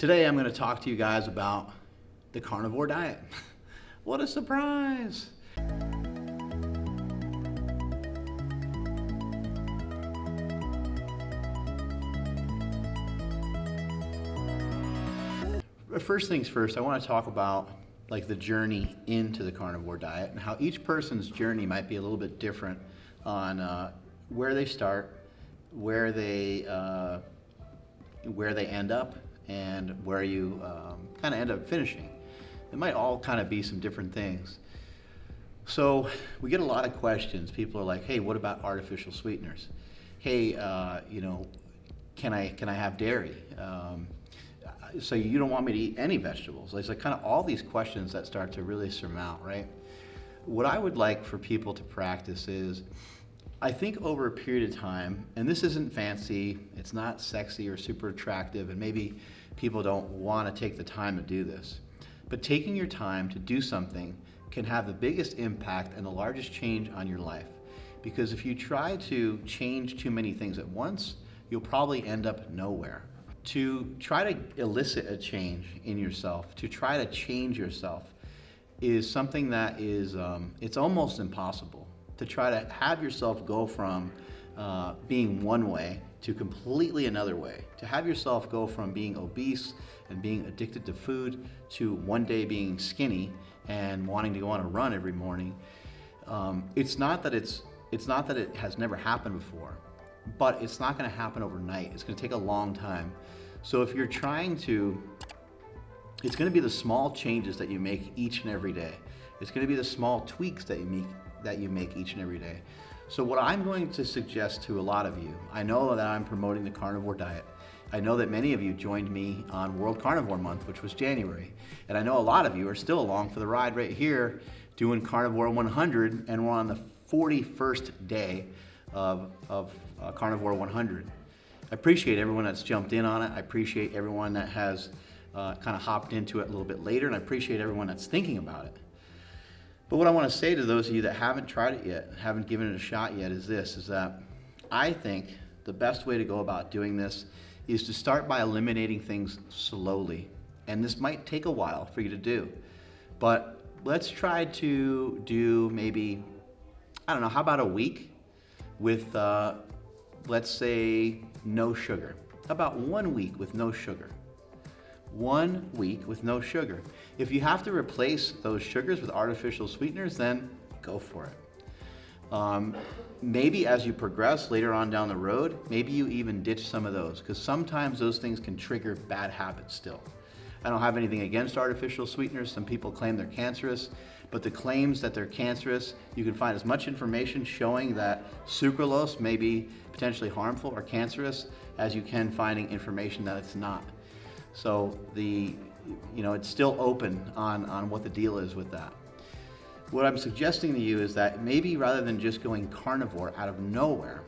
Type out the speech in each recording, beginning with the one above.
Today I'm going to talk to you guys about the carnivore diet. What a surprise! First things first, I want to talk about the journey into the carnivore diet and how each person's journey might be a little bit different on where they start, where they end up, and where you kind of end up finishing. It might all kind of be some different things. So we get a lot of questions. People are like, hey, what about artificial sweeteners? Hey, can I have dairy? So you don't want me to eat any vegetables? It's like kind of all these questions that start to really surmount, right? What I would like for people to practice is, I think over a period of time, and this isn't fancy, it's not sexy or super attractive, and maybe people don't want to take the time to do this, but taking your time to do something can have the biggest impact and the largest change on your life. Because if you try to change too many things at once, you'll probably end up nowhere. To try to elicit a change in yourself, to try to change yourself, is something that is, it's almost impossible. To try to have yourself go from being one way to completely another way. To have yourself go from being obese and being addicted to food to one day being skinny and wanting to go on a run every morning. It's not that it has never happened before, but it's not going to happen overnight. It's going to take a long time. So if you're trying to, it's going to be the small changes that you make each and every day. It's going to be the small tweaks that you make each and every day. So what I'm going to suggest to a lot of you, I know that I'm promoting the carnivore diet. I know that many of you joined me on World Carnivore Month, which was January. And I know a lot of you are still along for the ride right here doing Carnivore 100, and we're on the 41st day of Carnivore 100. I appreciate everyone that's jumped in on it. I appreciate everyone that has kind of hopped into it a little bit later, and I appreciate everyone that's thinking about it. But what I want to say to those of you that haven't tried it yet, haven't given it a shot yet, is that I think the best way to go about doing this is to start by eliminating things slowly. And this might take a while for you to do. But let's try to do maybe, I don't know, how about a week with, let's say, no sugar? How about 1 week with no sugar? 1 week with no sugar. If you have to replace those sugars with artificial sweeteners, then go for it. Maybe as you progress later on down the road, maybe you even ditch some of those, because sometimes those things can trigger bad habits still. I don't have anything against artificial sweeteners. Some people claim they're cancerous, but the claims that they're cancerous, you can find as much information showing that sucralose may be potentially harmful or cancerous as you can finding information that it's not. So it's still open on what the deal is with that. What I'm suggesting to you is that maybe rather than just going carnivore out of nowhere,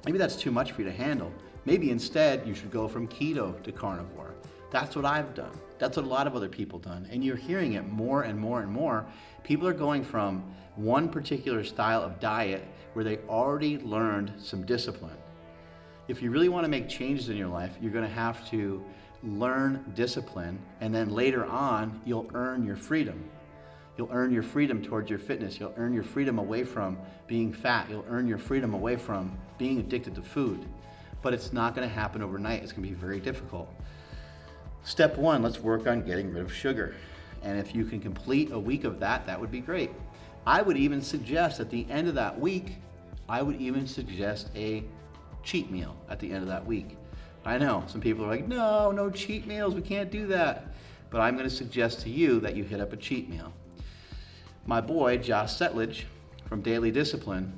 maybe that's too much for you to handle. Maybe instead you should go from keto to carnivore. That's what I've done. That's what a lot of other people done. And you're hearing it more and more and more. People are going from one particular style of diet where they already learned some discipline. If you really want to make changes in your life, you're going to have to learn discipline, and then later on, you'll earn your freedom. You'll earn your freedom towards your fitness. You'll earn your freedom away from being fat. You'll earn your freedom away from being addicted to food. But it's not going to happen overnight. It's going to be very difficult. Step one, let's work on getting rid of sugar. And if you can complete a week of that, that would be great. I would even suggest at the end of that week, I would even suggest a cheat meal at the end of that week. I know some people are like, no cheat meals, we can't do that. But I'm going to suggest to you that you hit up a cheat meal. My boy, Josh Settlage from Daily Discipline,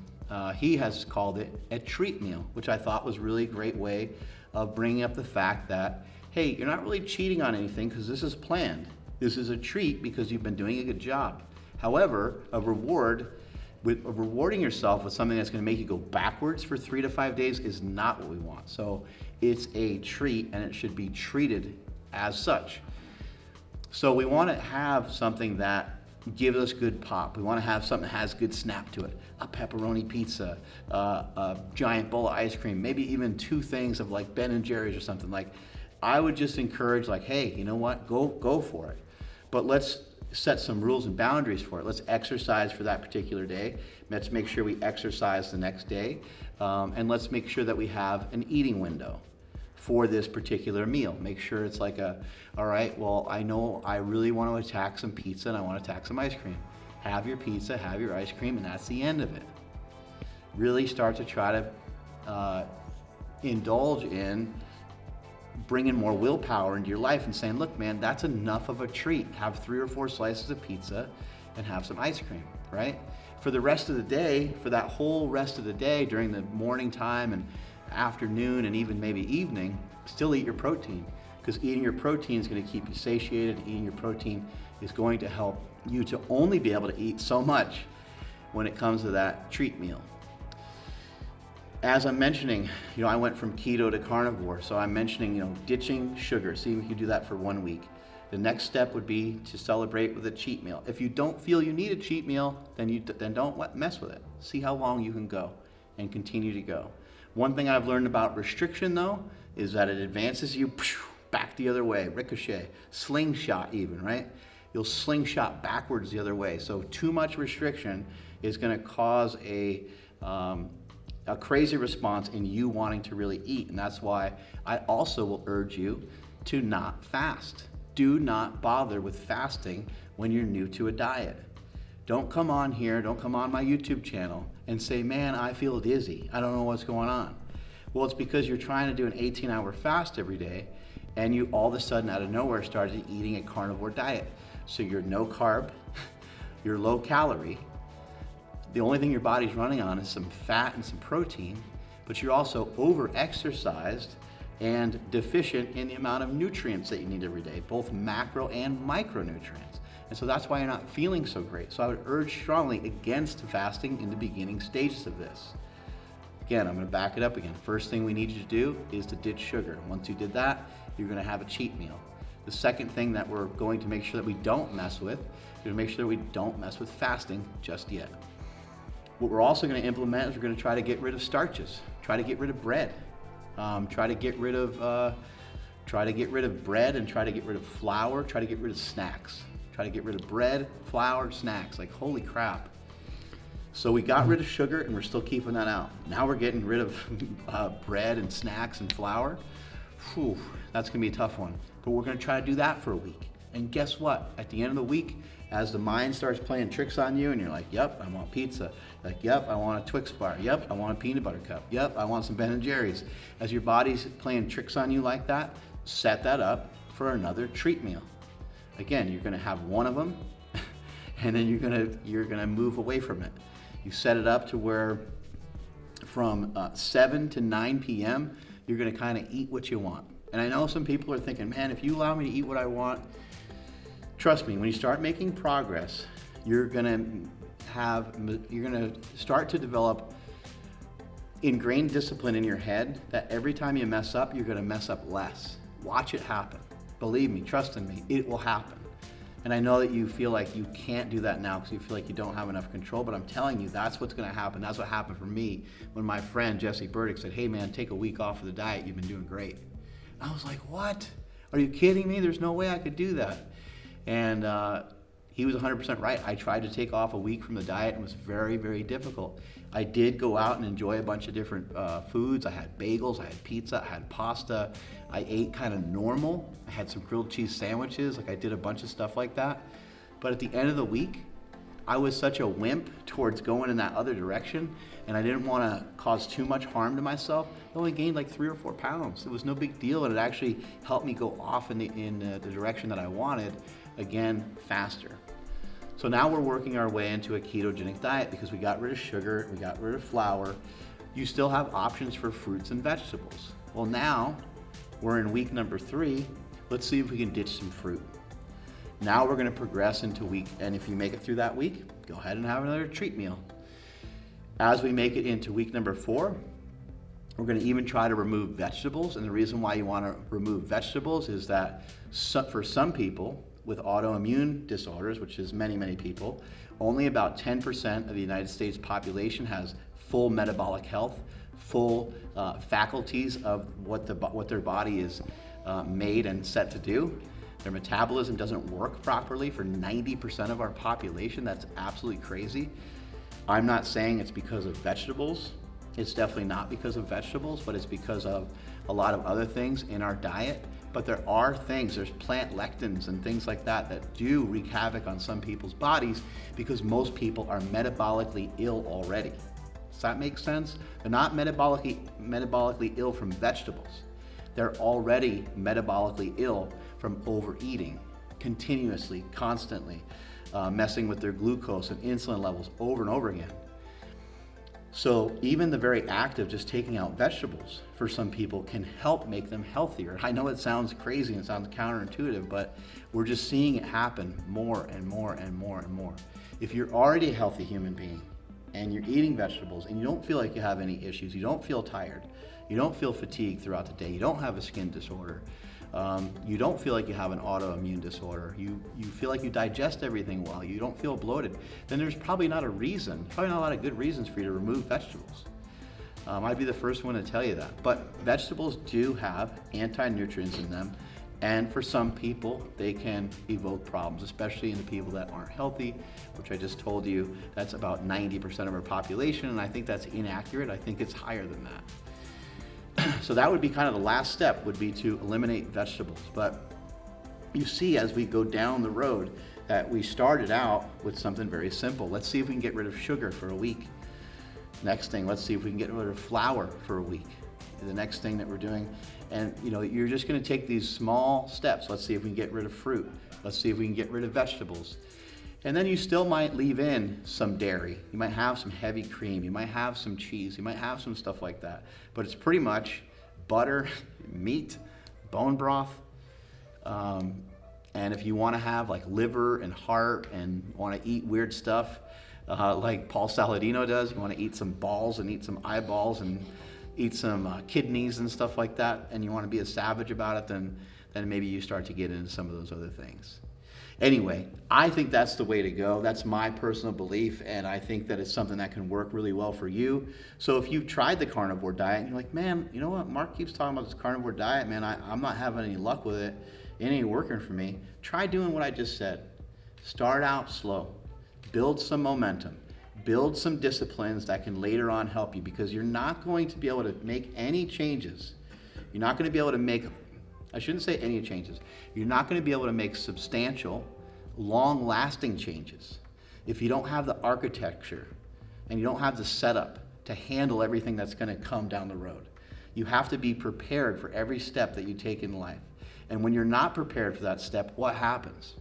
he has called it a treat meal, which I thought was really a great way of bringing up the fact that, hey, you're not really cheating on anything because this is planned. This is a treat because you've been doing a good job. However, rewarding yourself with something that's going to make you go backwards for 3 to 5 days is not what we want. So it's a treat, and it should be treated as such. So we want to have something that gives us good pop. We want to have something that has good snap to it. A pepperoni pizza, a giant bowl of ice cream, maybe even 2 things of like Ben and Jerry's or something. Like, I would just encourage like, hey, you know what, go for it. But let's set some rules and boundaries for it. Let's exercise for that particular day. Let's make sure we exercise the next day. And let's make sure that we have an eating window for this particular meal. Make sure it's like all right, well, I know I really want to attack some pizza and I want to attack some ice cream. Have your pizza, have your ice cream, and that's the end of it. Really start to try to indulge in bringing more willpower into your life and saying, look, man, that's enough of a treat. Have 3 or 4 slices of pizza and have some ice cream, right? For the rest of the day, for that whole rest of the day, during the morning time and afternoon and even maybe evening, still eat your protein, because eating your protein is going to keep you satiated. Eating your protein is going to help you to only be able to eat so much when it comes to that treat meal. As I'm mentioning, I went from keto to carnivore, so I'm mentioning, ditching sugar. See if you do that for 1 week. The next step would be to celebrate with a cheat meal. If you don't feel you need a cheat meal, then don't mess with it. See how long you can go and continue to go. One thing I've learned about restriction, though, is that it advances you back the other way, ricochet, slingshot even, right? You'll slingshot backwards the other way. So too much restriction is going to cause a crazy response in you wanting to really eat. And that's why I also will urge you to not fast. Do not bother with fasting when you're new to a diet. Don't come on here, don't come on my YouTube channel and say, man, I feel dizzy. I don't know what's going on. Well, it's because you're trying to do an 18-hour fast every day and you all of a sudden out of nowhere started eating a carnivore diet. So you're no carb, you're low calorie. The only thing your body's running on is some fat and some protein, but you're also over-exercised and deficient in the amount of nutrients that you need every day, both macro and micronutrients. And so that's why you're not feeling so great. So I would urge strongly against fasting in the beginning stages of this. Again, I'm going to back it up again. First thing we need you to do is to ditch sugar. Once you did that, you're going to have a cheat meal. The second thing that we're going to make sure that we don't mess with, we're going to make sure that we don't mess with fasting just yet. What we're also going to implement is we're going to try to get rid of starches, try to get rid of bread, try to get rid of bread, and try to get rid of flour, try to get rid of snacks, try to get rid of bread, flour, snacks. Like, holy crap. So we got rid of sugar and we're still keeping that out. Now we're getting rid of bread and snacks and flour. Whew, that's going to be a tough one. But we're going to try to do that for a week. And guess what? At the end of the week, as the mind starts playing tricks on you and you're like, yep, I want pizza. Like, yep, I want a Twix bar. Yep, I want a peanut butter cup. Yep, I want some Ben & Jerry's. As your body's playing tricks on you like that, set that up for another treat meal. Again, you're going to have one of them and then you're going to move away from it. You set it up to where from 7 to 9 p.m., you're going to kind of eat what you want. And I know some people are thinking, man, if you allow me to eat what I want, trust me, when you start making progress, you're gonna start to develop ingrained discipline in your head that every time you mess up, you're gonna mess up less. Watch it happen. Believe me, trust in me, it will happen. And I know that you feel like you can't do that now because you feel like you don't have enough control, but I'm telling you, that's what's gonna happen. That's what happened for me when my friend Jesse Burdick said, hey man, take a week off of the diet, you've been doing great. I was like, what? Are you kidding me? There's no way I could do that. And he was 100% right. I tried to take off a week from the diet and it was very, very difficult. I did go out and enjoy a bunch of different foods. I had bagels, I had pizza, I had pasta. I ate kind of normal. I had some grilled cheese sandwiches. Like, I did a bunch of stuff like that. But at the end of the week, I was such a wimp towards going in that other direction, and I didn't want to cause too much harm to myself. I only gained like 3 or 4 pounds. It was no big deal, and it actually helped me go off in the direction that I wanted, again, faster. So now we're working our way into a ketogenic diet because we got rid of sugar, we got rid of flour. You still have options for fruits and vegetables. Well, now we're in week number 3. Let's see if we can ditch some fruit. Now we're going to progress into week, and if you make it through that week, go ahead and have another treat meal. As we make it into week number 4, we're going to even try to remove vegetables, and the reason why you want to remove vegetables is that for some people with autoimmune disorders, which is many, many people, only about 10% of the United States population has full metabolic health, full faculties of what their body is made and set to do. Their metabolism doesn't work properly for 90% of our population. That's absolutely crazy. I'm not saying it's because of vegetables. It's definitely not because of vegetables, but it's because of a lot of other things in our diet. But there are things, there's plant lectins and things like that that do wreak havoc on some people's bodies because most people are metabolically ill already. Does that make sense? They're not metabolically ill from vegetables. They're already metabolically ill from overeating continuously, constantly, messing with their glucose and insulin levels over and over again. So even the very act of just taking out vegetables for some people can help make them healthier. I know it sounds crazy and sounds counterintuitive, but we're just seeing it happen more and more and more and more. If you're already a healthy human being and you're eating vegetables and you don't feel like you have any issues, you don't feel tired, you don't feel fatigued throughout the day, you don't have a skin disorder, you don't feel like you have an autoimmune disorder, you feel like you digest everything well, you don't feel bloated, then there's probably not a lot of good reasons for you to remove vegetables. I'd be the first one to tell you that. But vegetables do have anti-nutrients in them, and for some people, they can evoke problems, especially in the people that aren't healthy, which I just told you, that's about 90% of our population, and I think that's inaccurate. I think it's higher than that. So that would be kind of the last step, would be to eliminate vegetables. But you see, as we go down the road, that we started out with something very simple. Let's see if we can get rid of sugar for a week. Next thing, let's see if we can get rid of flour for a week. The next thing that we're doing, and you're just gonna take these small steps. Let's see if we can get rid of fruit. Let's see if we can get rid of vegetables. And then you still might leave in some dairy. You might have some heavy cream. You might have some cheese. You might have some stuff like that. But it's pretty much butter, meat, bone broth. And if you want to have like liver and heart and want to eat weird stuff, like Paul Saladino does, you want to eat some balls and eat some eyeballs and eat some kidneys and stuff like that, and you want to be a savage about it, then maybe you start to get into some of those other things. Anyway, I think that's the way to go. That's my personal belief, and I think that it's something that can work really well for you. So if you've tried the carnivore diet and you're like, man, you know what, Mark keeps talking about this carnivore diet, man, I'm not having any luck with it. It ain't working for me. Try doing what I just said. Start out slow. Build some momentum. Build some disciplines that can later on help you, because you're not going to be able to make any changes. You're not going to be able to make, I shouldn't say any changes. You're not going to be able to make substantial, long-lasting changes if you don't have the architecture and you don't have the setup to handle everything that's going to come down the road. You have to be prepared for every step that you take in life. And when you're not prepared for that step, what happens?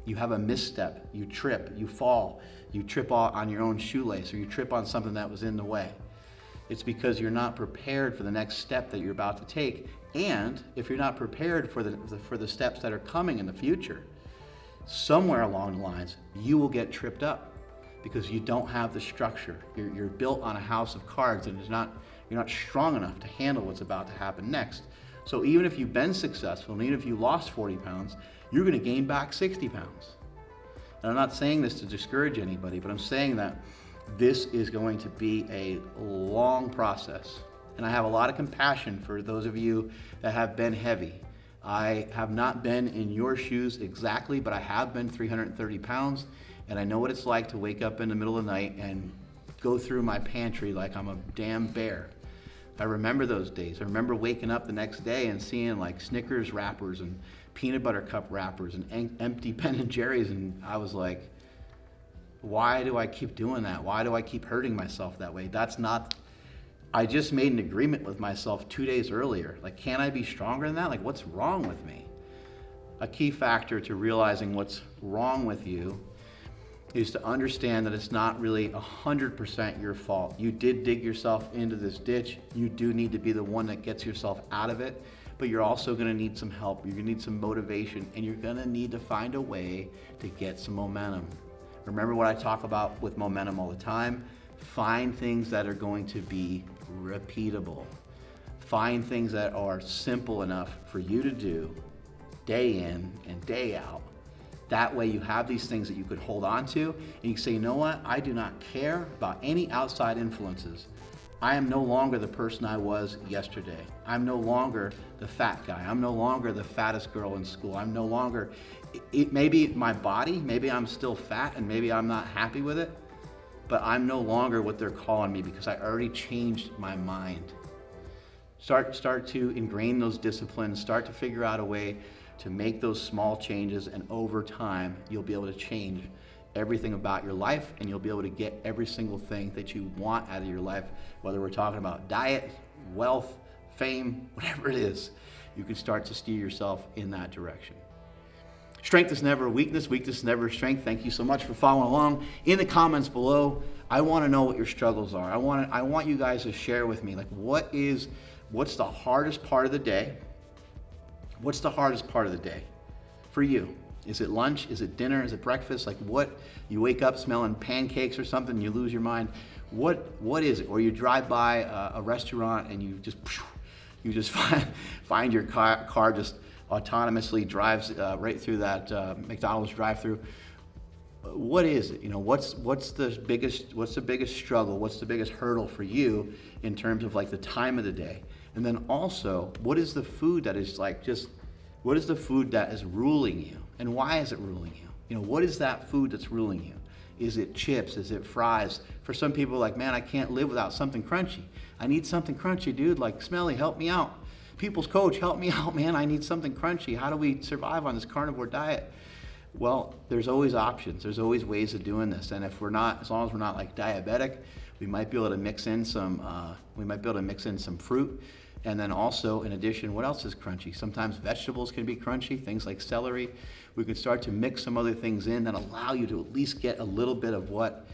You have a misstep, you trip, you fall, you trip on your own shoelace, or you trip on something that was in the way. It's because you're not prepared for the next step that you're about to take. And if you're not prepared for the steps that are coming in the future, somewhere along the lines, you will get tripped up because you don't have the structure. You're built on a house of cards, and you're not strong enough to handle what's about to happen next. So even if you've been successful, and even if you lost 40 pounds, you're going to gain back 60 pounds. And I'm not saying this to discourage anybody, but I'm saying that this is going to be a long process. And I have a lot of compassion for those of you that have been heavy. I have not been in your shoes exactly, but I have been 330 pounds, and I know what it's like to wake up in the middle of the night and go through my pantry like I'm a damn bear. I remember those days. I remember waking up the next day and seeing like Snickers wrappers and peanut butter cup wrappers and empty Ben & Jerry's, and I was like, why do I keep doing that? Why do I keep hurting myself that way? I just made an agreement with myself 2 days earlier. Like, can't I be stronger than that? Like, what's wrong with me? A key factor to realizing what's wrong with you is to understand that it's not really 100% your fault. You did dig yourself into this ditch. You do need to be the one that gets yourself out of it, but you're also gonna need some help. You're gonna need some motivation, and you're gonna need to find a way to get some momentum. Remember what I talk about with momentum all the time? Find things that are going to be repeatable. Find things that are simple enough for you to do day in and day out. That way you have these things that you could hold on to, and you can say, you know what? I do not care about any outside influences. I am no longer the person I was yesterday. I'm no longer the fat guy. I'm no longer the fattest girl in school. I'm no longer, maybe my body, maybe I'm still fat and maybe I'm not happy with it, but I'm no longer what they're calling me because I already changed my mind. Start to ingrain those disciplines, start to figure out a way to make those small changes, and over time, you'll be able to change everything about your life, and you'll be able to get every single thing that you want out of your life, whether we're talking about diet, wealth, fame, whatever it is. You can start to steer yourself in that direction. Strength is never a weakness. Weakness is never a strength. Thank you so much for following along. In the comments below, I want to know what your struggles are. I want you guys to share with me, like, what's the hardest part of the day? What's the hardest part of the day for you? Is it lunch? Is it dinner? Is it breakfast? Like, what, you wake up smelling pancakes or something, and you lose your mind. What is it? Or you drive by a restaurant and you just find your car just autonomously drives right through that McDonald's drive-through. What is it? What's the biggest struggle? What's the biggest hurdle for you in terms of like the time of the day? And then also, what is the food that is what is the food that is ruling you? And why is it ruling you? What is that food that's ruling you? Is it chips? Is it fries? For some people, like, man, I can't live without something crunchy. I need something crunchy, dude. Like, Smelly, help me out. People's coach, help me out, man. I need something crunchy. How do we survive on this carnivore diet? Well, there's always options. There's always ways of doing this. And if we're not, as long as we're not like diabetic, we might be able to mix in some fruit. And then also, in addition, what else is crunchy? Sometimes vegetables can be crunchy, things like celery. We could start to mix some other things in that allow you to at least get a little bit of what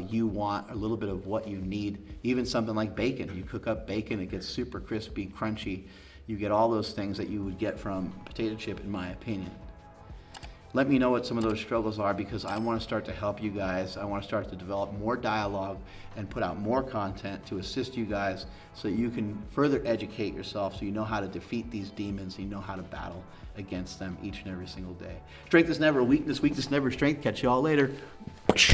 you want, a little bit of what you need. Even something like bacon. You cook up bacon, it gets super crispy, crunchy. You get all those things that you would get from potato chip, in my opinion. Let me know what some of those struggles are, because I want to start to help you guys. I want to start to develop more dialogue and put out more content to assist you guys so that you can further educate yourself, so you know how to defeat these demons, and you know how to battle against them each and every single day. Strength is never a weakness. Weakness never strength. Catch you all later.